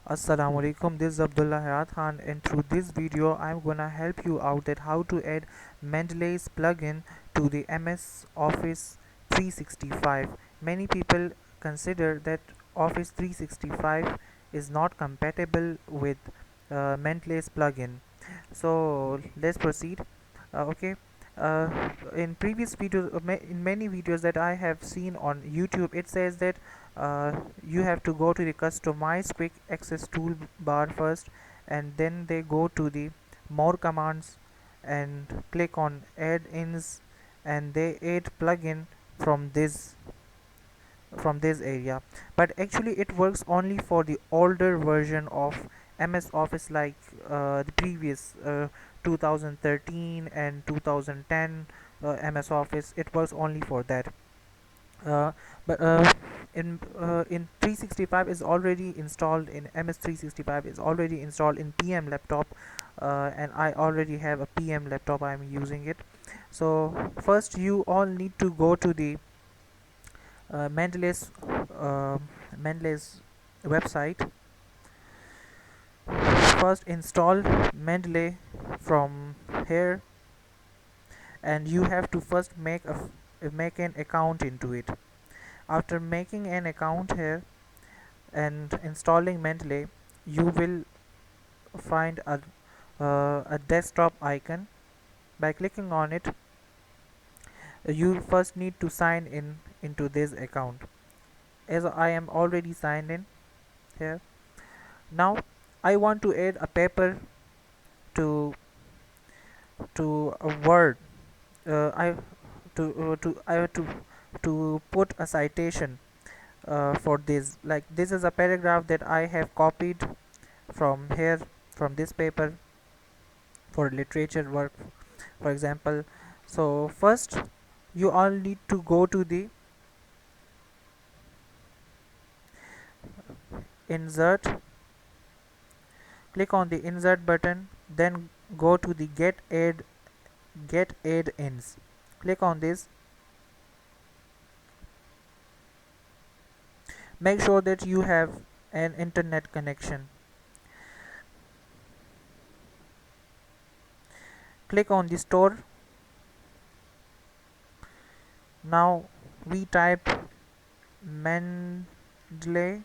Assalamu alaikum, this is Abdullah Hayat Khan, and through this video I'm gonna help you out that how to add Mendeley's plugin to the MS Office 365. Many people consider that Office 365 is not compatible with Mendeley's plugin. So let's proceed. Okay. Uh, in previous videos, in many videos that I have seen on YouTube, it says that you have to go to the customize quick access toolbar first, and then they go to the more commands and click on add-ins, and they add plugin from this area. But actually it works only for the older version of MS Office, like the previous 2013 and 2010 MS Office. It works only for that. But in 365 is already installed in MS 365 is already installed in PM laptop, and I already have a PM laptop. I'm using it. So first you all need to go to the uh, Mendeley's uh, Mendeley's website. First install Mendeley from here, and you have to first make an account into it. After making an account here and installing Mendeley, you will find a desktop icon. By clicking on it, you first need to sign in into this account. As I am already signed in here, now I want to add a paper to a word. I have to put a citation for this. Like, this is a paragraph that I have copied from here, from this paper, for literature work, for example. So first you all need to go to the insert, click on the insert button, then go to the get add ins, click on this. Make sure that you have an internet connection. Click on the store. Now we type Mendeley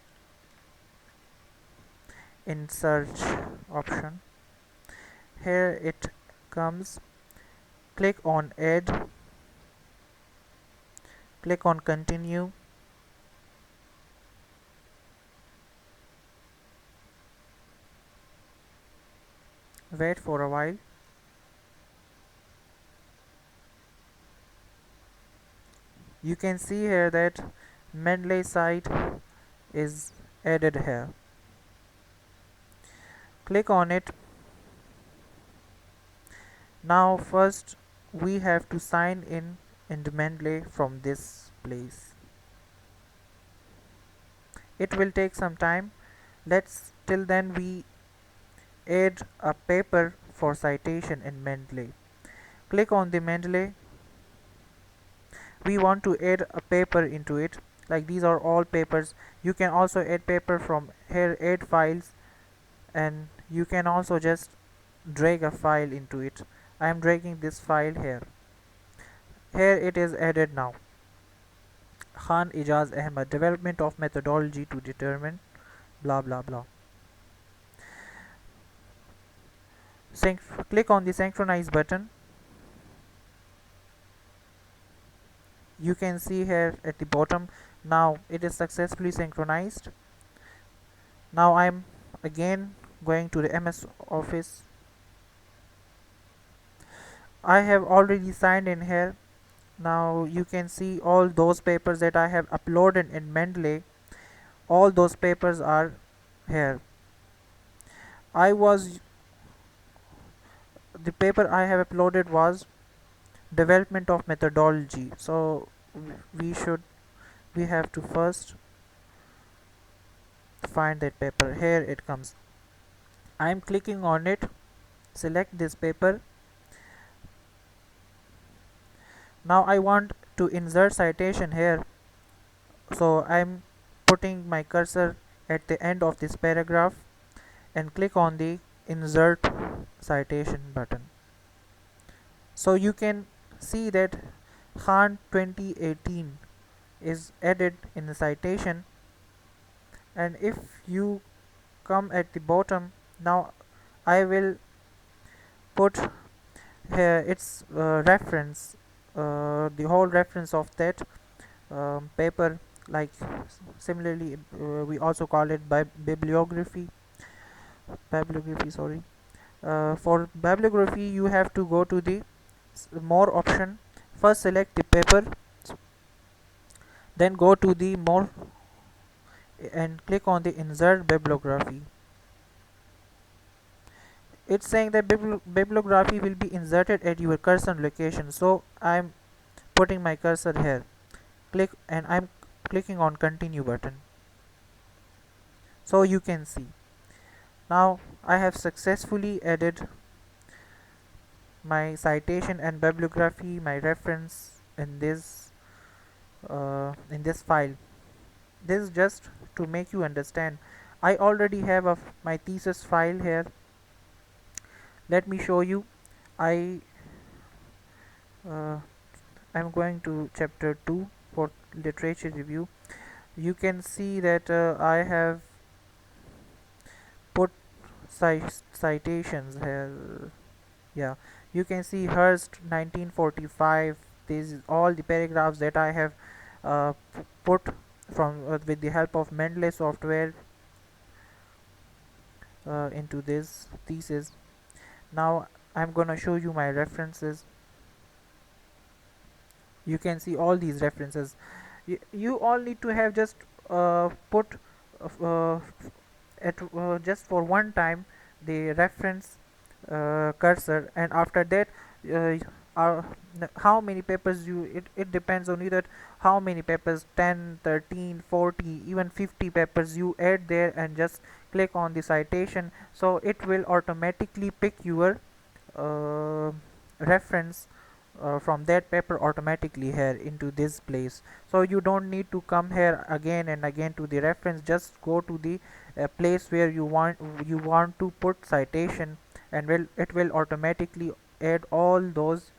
in search option. Here it comes. Click on add, click on continue. Wait for a while. You can see here that Mendeley site is added here. Click on it. Now first we have to sign in Mendeley from this place. It will take some time. Let's till then we add a paper for citation in Mendeley. Click on the Mendeley. We want to add a paper into it. Like, these are all papers. You can also add paper from here, add files, and you can also just drag a file into it. I am dragging this file here. Here it is added now. Khan Ijaz Ahmed, development of methodology to determine blah blah blah. Click on the synchronize button. You can see here at the bottom, now it is successfully synchronized. Now I'm again going to the MS Office. I have already signed in here. Now you can see all those papers that I have uploaded in Mendeley. All those papers are here. The paper I have uploaded was development of methodology. So we have to first find that paper. Here it comes. I am clicking on it. Select this paper. Now I want to insert citation here, so I'm putting my cursor at the end of this paragraph. and click on the insert citation button. So you can see that Khan 2018 is added in the citation, and if you come at the bottom, now I will put here its reference, the whole reference of that paper, like similarly we also call it bibliography, sorry. For bibliography you have to go to the more option. First select the paper, then go to the more and click on the insert bibliography. It's saying that bibliography will be inserted at your cursor location, so I'm putting my cursor here. Click, and I'm clicking on continue button. So you can see now I have successfully added my citation and bibliography, my reference in this file. This is just to make you understand. I already have my thesis file here. Let me show you. I uh, I'm going to chapter 2 for literature review. You can see that I have put citations here. Yeah, you can see Hearst 1945. This is all the paragraphs that I have put from with the help of Mendeley software into this thesis. Now I'm gonna show you my references. You can see all these references. You all need to have just put uh, at just for one time the reference cursor, and after that uh, uh, how many papers it depends on you, that how many papers, 10, 13, 40, even 50 papers you add there, and just click on the citation, so it will automatically pick your uh, reference from that paper automatically here into this place. So you don't need to come here again and again to the reference. Just go to the place where you want to put citation, and it will automatically add all those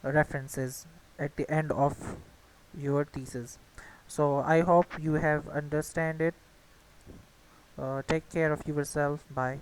references at the end of your thesis. So I hope you have understand it. Take care of yourself. Bye.